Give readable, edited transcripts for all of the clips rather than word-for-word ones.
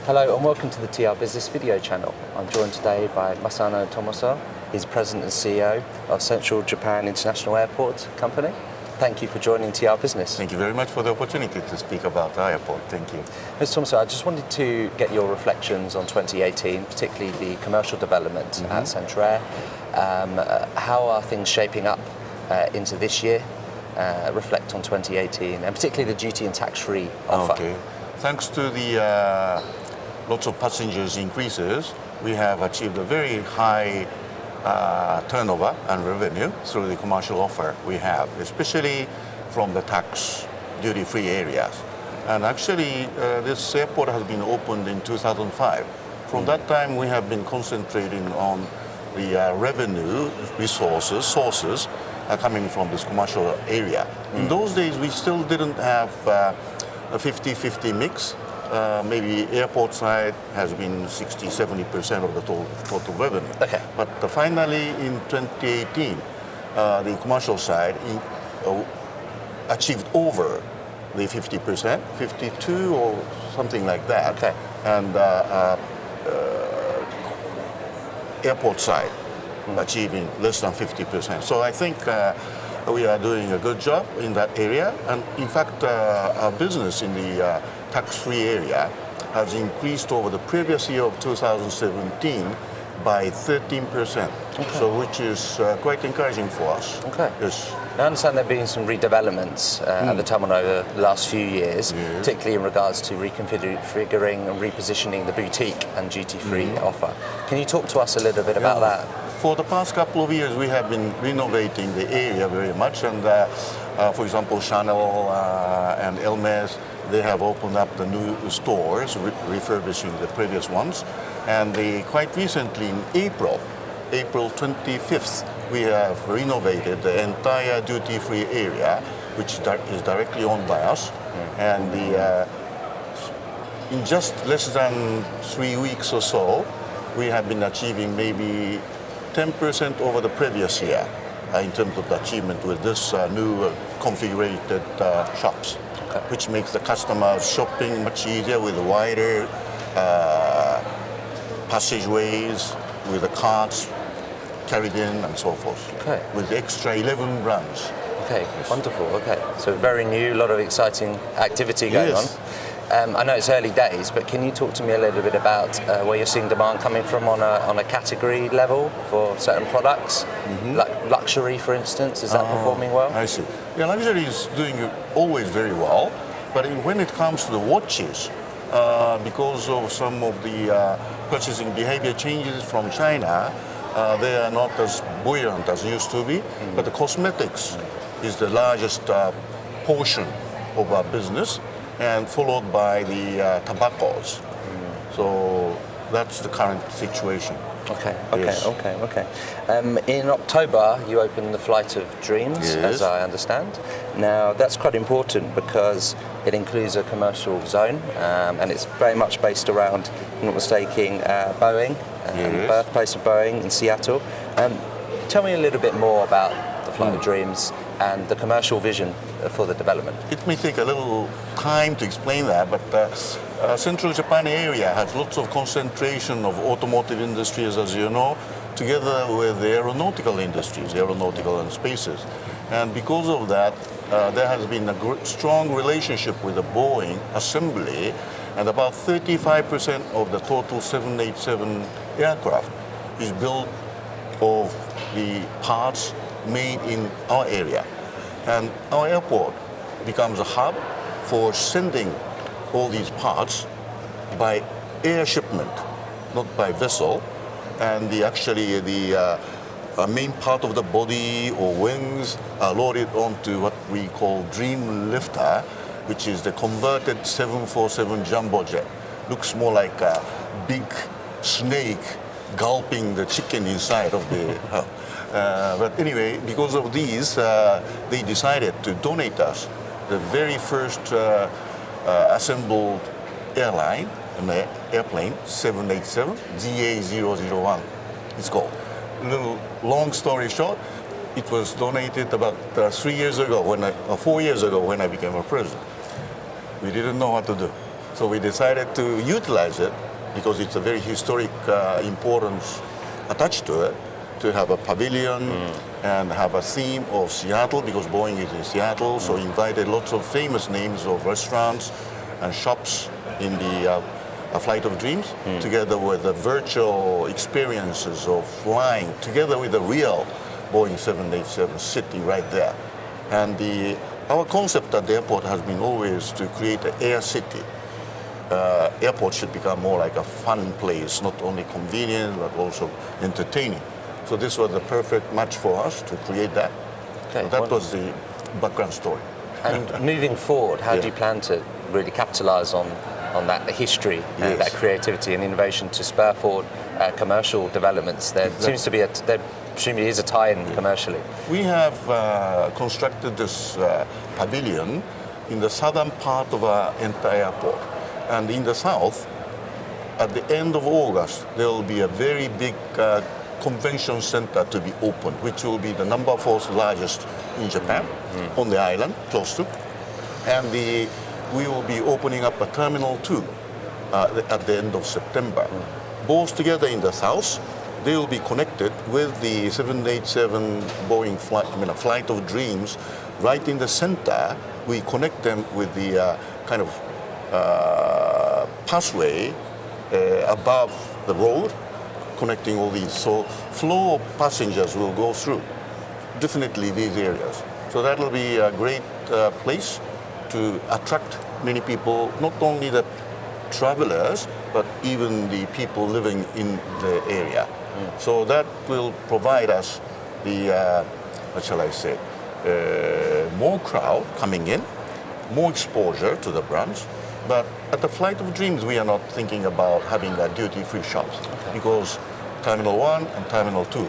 Hello and welcome to the TRBusiness video channel. I'm joined today by Masanao Tomozoe. He's President and CEO of Central Japan International Airport Company. Thank you for joining TRBusiness. Thank you very much for the opportunity to speak about our airport. Thank you. Mr. Tomozoe, I just wanted to get your reflections on 2018, particularly the commercial development at Central Air. How are things shaping up into this year? Reflect on 2018 and particularly the duty and tax-free offer. Okay. Thanks to the lots of passengers increases, we have achieved a very high turnover and revenue through the commercial offer we have, especially from the tax duty-free areas. And actually, this airport has been opened in 2005. From that time, we have been concentrating on the revenue sources coming from this commercial area. In those days, we still didn't have a 50-50 mix. Maybe airport side has been 60-70% of the total revenue. Okay. But finally in 2018, the commercial side achieved over the 50%, 52 or something like that. Okay. And airport side achieving less than 50%. So I think we are doing a good job in that area. And in fact, our business in the tax-free area has increased over the previous year of 2017 by 13%. Okay. So which is quite encouraging for us. Okay. Yes. I understand there have been some redevelopments at the terminal over the last few years, particularly in regards to reconfiguring and repositioning the boutique and duty-free offer. Can you talk to us a little bit about that? For the past couple of years, we have been renovating the area very much, and for example, Chanel and Hermes, they have opened up the new stores, refurbishing the previous ones. And quite recently, in April 25th, we have renovated the entire duty-free area, which is directly owned by us. And in just less than 3 weeks or so, we have been achieving maybe 10% over the previous year in terms of the achievement with this new configured shops, which makes the customers shopping much easier with wider passageways, with the carts carried in and so forth, with extra 11 brands. Okay, wonderful. Okay, so very new, a lot of exciting activity going on. I know it's early days, but can you talk to me a little bit about where you're seeing demand coming from on a category level for certain products, like luxury, for instance? Is that performing well? I see. Yeah, luxury is doing always very well, but when it comes to the watches, because of some of the purchasing behavior changes from China, they are not as buoyant as used to be. But the cosmetics is the largest portion of our business, and followed by the tobaccos. So that's the current situation. Okay. Yes. In October, you opened the Flight of Dreams, as I understand. Now, that's quite important because it includes a commercial zone, and it's very much based around, if I'm not mistaken, Boeing, birthplace of Boeing in Seattle. Tell me a little bit more about the Flight of Dreams and the commercial vision for the development. It may take a little time to explain that, but Central Japan area has lots of concentration of automotive industries, as you know, together with the aeronautical industries, aeronautical and spaces. And because of that, there has been a strong relationship with the Boeing assembly, and about 35% of the total 787 aircraft is built of the parts made in our area. And our airport becomes a hub for sending all these parts by air shipment, not by vessel. And actually the main part of the body or wings are loaded onto what we call Dream Lifter, which is the converted 747 jumbo jet. Looks more like a big snake gulping the chicken inside of the but anyway, because of these, they decided to donate us the very first assembled airplane, 787 GA001. It's called. Long story short, it was donated about 4 years ago when I became a president. We didn't know what to do. So we decided to utilize it because it's a very historic importance attached to it, to have a pavilion and have a theme of Seattle because Boeing is in Seattle. So invited lots of famous names of restaurants and shops in the Flight of Dreams, together with the virtual experiences of flying, together with the real Boeing 787 city right there. And our concept at the airport has been always to create an air city. Airport should become more like a fun place, not only convenient, but also entertaining. So this was the perfect match for us to create that. Okay, so that was the background story. And moving forward, how do you plan to really capitalize on that history, that creativity and innovation to spur forward commercial developments? There seems to be there presumably is a tie-in commercially. We have constructed this pavilion in the southern part of our entire airport. And in the south, at the end of August, there will be a very big convention center to be opened, which will be the number 4th largest in Japan, on the island, close to. And we will be opening up a Terminal 2 at the end of September. Both together in the south, they will be connected with the 787 Boeing Flight of Dreams. Right in the center, we connect them with the kind of pathway above the road, connecting all these. So flow of passengers will go through definitely these areas. So that will be a great place to attract many people, not only the travelers, but even the people living in the area. So that will provide us the, what shall I say, more crowd coming in, more exposure to the brands. But at the Flight of Dreams, we are not thinking about having a duty-free shops because Terminal 1 and Terminal 2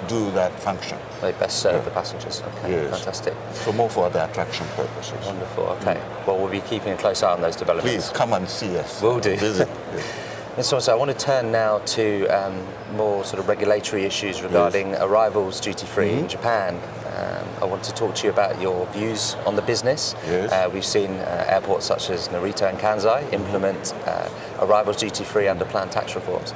do that function. They best serve the passengers. Okay, yes. Fantastic. So more for the attraction purposes. Wonderful. Okay. Well, we'll be keeping a close eye on those developments. Please come and see us. Will do. Visit. So I want to turn now to more sort of regulatory issues regarding arrivals duty-free in Japan. I want to talk to you about your views on the business. Yes. We've seen airports such as Narita and Kansai implement arrivals duty-free under planned tax reforms.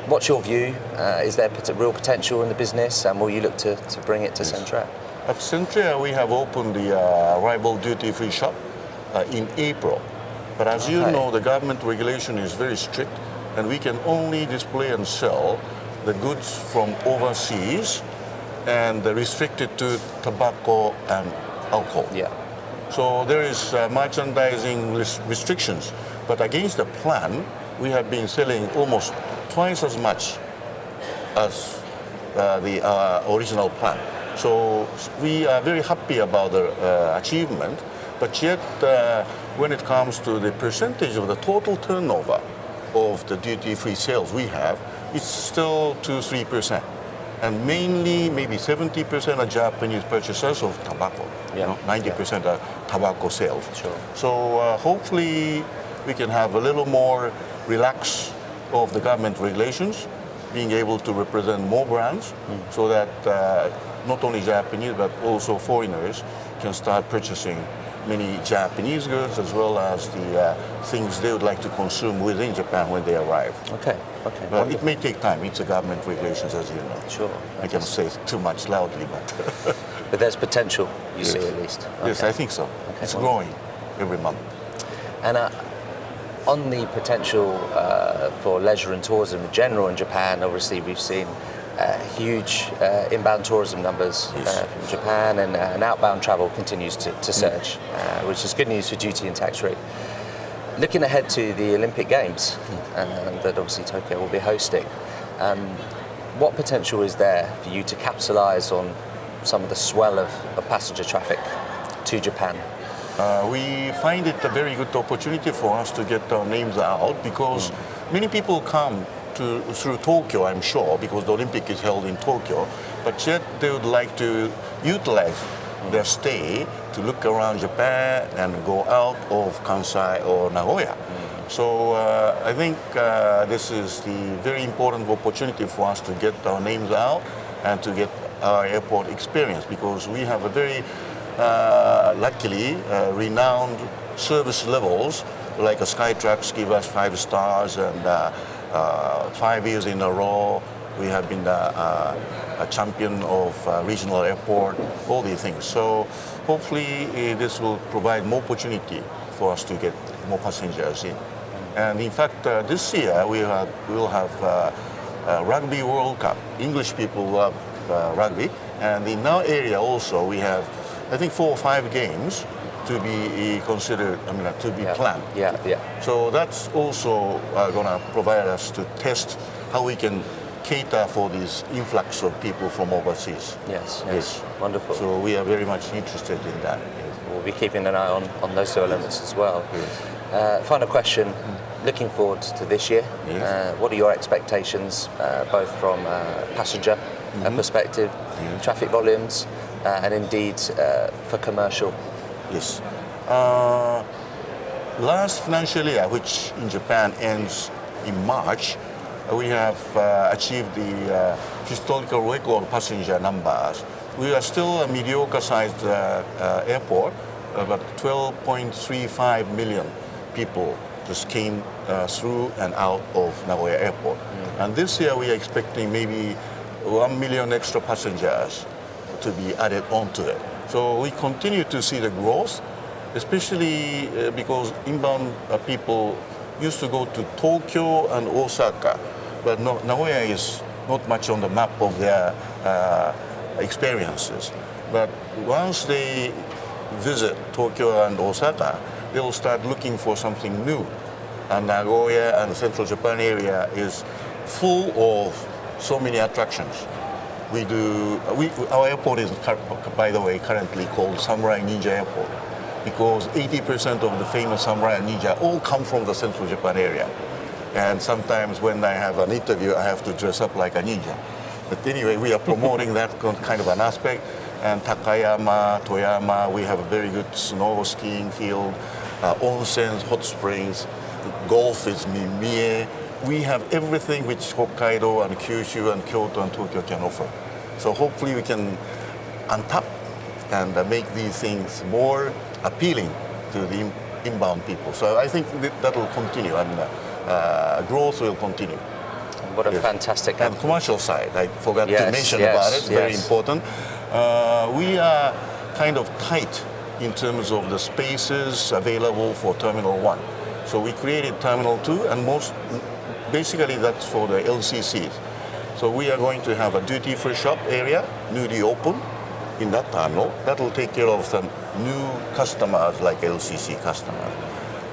What's your view? Is there real potential in the business, and will you look to bring it to Centrair? At Centrair, we have opened the arrival duty-free shop in April. But as you know, the government regulation is very strict, and we can only display and sell the goods from overseas and restricted to tobacco and alcohol. Yeah. So there is merchandising restrictions. But against the plan, we have been selling almost twice as much as the original plan. So we are very happy about the achievement, but yet when it comes to the percentage of the total turnover of the duty-free sales we have, it's still 2-3%. And mainly maybe 70% are Japanese purchasers of tobacco. Yeah. 90% are tobacco sales. Sure. So hopefully we can have a little more relax of the government regulations, being able to represent more brands so that not only Japanese but also foreigners can start purchasing many Japanese goods as well as the things they would like to consume within Japan when they arrive. Okay. But it may take time. It's a government regulations, as you know. Sure. I cannot say too much loudly, but But there's potential, you see at least. yes, I think so. Okay. It's growing every month. And on the potential for leisure and tourism in general in Japan, obviously we've seen huge inbound tourism numbers from Japan, and outbound travel continues to surge, which is good news for duty and tax free. Looking ahead to the Olympic Games that obviously Tokyo will be hosting, what potential is there for you to capitalise on some of the swell of passenger traffic to Japan? We find it a very good opportunity for us to get our names out because many people come through Tokyo, I'm sure, because the Olympic is held in Tokyo, but yet they would like to utilize their stay to look around Japan and go out of Kansai or Nagoya. So I think this is the very important opportunity for us to get our names out and to get our airport experience because we have a very luckily renowned service levels like Skytrax give us 5 stars, and 5 years in a row we have been a champion of regional airport, all these things. So hopefully this will provide more opportunity for us to get more passengers in. And in fact, this year we will have Rugby World Cup. English people love rugby, and in our area also we have, I think, 4 or 5 games to be considered, to be planned. So that's also going to provide us to test how we can cater for this influx of people from overseas. Yes. Wonderful. So we are very much interested in that. We'll be keeping an eye on those two elements as well. Final question, looking forward to this year, what are your expectations, both from passenger perspective, traffic volumes, and indeed for commercial? Yes. Last financial year, which in Japan ends in March, we have achieved the historical record passenger numbers. We are still a mediocre-sized airport, but 12.35 million people just came through and out of Nagoya Airport. And this year we are expecting maybe 1 million extra passengers to be added onto it. So we continue to see the growth, especially because inbound people used to go to Tokyo and Osaka, but Nagoya is not much on the map of their experiences. But once they visit Tokyo and Osaka, they will start looking for something new. And Nagoya and the central Japan area is full of so many attractions. Our airport is, by the way, currently called Samurai Ninja Airport, because 80% of the famous Samurai Ninja all come from the central Japan area. And sometimes when I have an interview, I have to dress up like a ninja. But anyway, we are promoting that kind of an aspect. And Takayama, Toyama, we have a very good snow skiing field, onsens, hot springs, golf is Mie. We have everything which Hokkaido and Kyushu and Kyoto and Tokyo can offer. So hopefully we can untap and make these things more appealing to the inbound people. So I think that will continue, and growth will continue. What a fantastic... And commercial side, I forgot to mention about it, very important. We are kind of tight in terms of the spaces available for Terminal 1. So we created Terminal 2, and basically that's for the LCCs. So we are going to have a duty-free shop area, newly opened in that terminal. That will take care of some new customers, like LCC customers.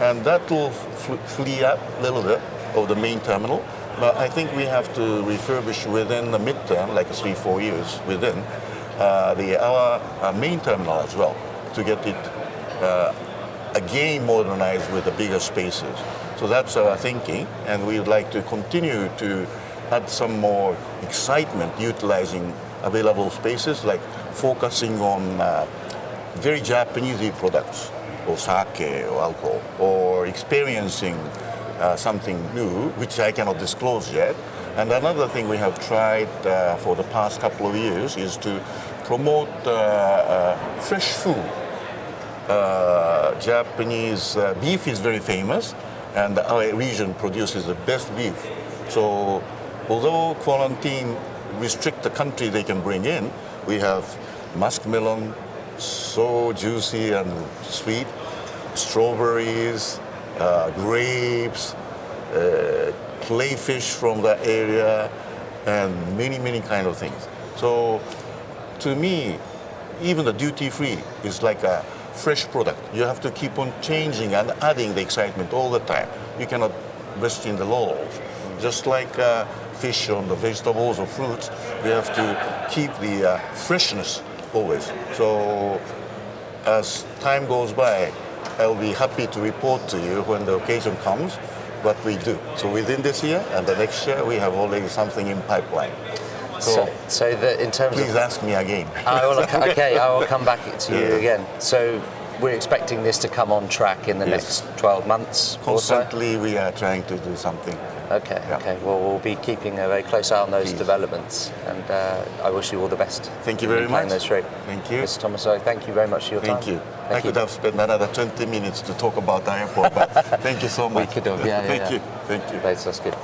And that will free up a little bit of the main terminal. But I think we have to refurbish within the midterm, like 3-4 years within, our main terminal as well, to get it again modernized with the bigger spaces. So that's our thinking, and we would like to continue to add some more excitement utilizing available spaces, like focusing on very Japanese products, or sake or alcohol, or experiencing something new, which I cannot disclose yet. And another thing we have tried for the past couple of years is to promote fresh food. Japanese beef is very famous, and our region produces the best beef. So although quarantine restrict the country they can bring in, we have muskmelon, so juicy and sweet, strawberries, grapes, clayfish from that area, and many kind of things. So to me, even the duty-free is like a fresh product. You have to keep on changing and adding the excitement all the time. You cannot rest in the laurels. Just like fish on the vegetables or fruits, we have to keep the freshness always. So as time goes by, I'll be happy to report to you when the occasion comes what we do. So within this year and the next year, we have already something in pipeline. So in terms please of... ask me again. I will come back to you again. So we're expecting this to come on track in the Yes. next 12 months or so. Constantly, we are trying to do something. Okay, Yeah. okay. Well, we'll be keeping a very close eye on those Please. developments, and I wish you all the best. Thank you in very playing much. those through. Thank you. Mr. Tomozoe, thank you very much for your time. Thank you. I Thank could you. have spent another 20 minutes to talk about the airport, but thank you so much. We could have, yeah, Thank yeah. you. Thank you. That's good.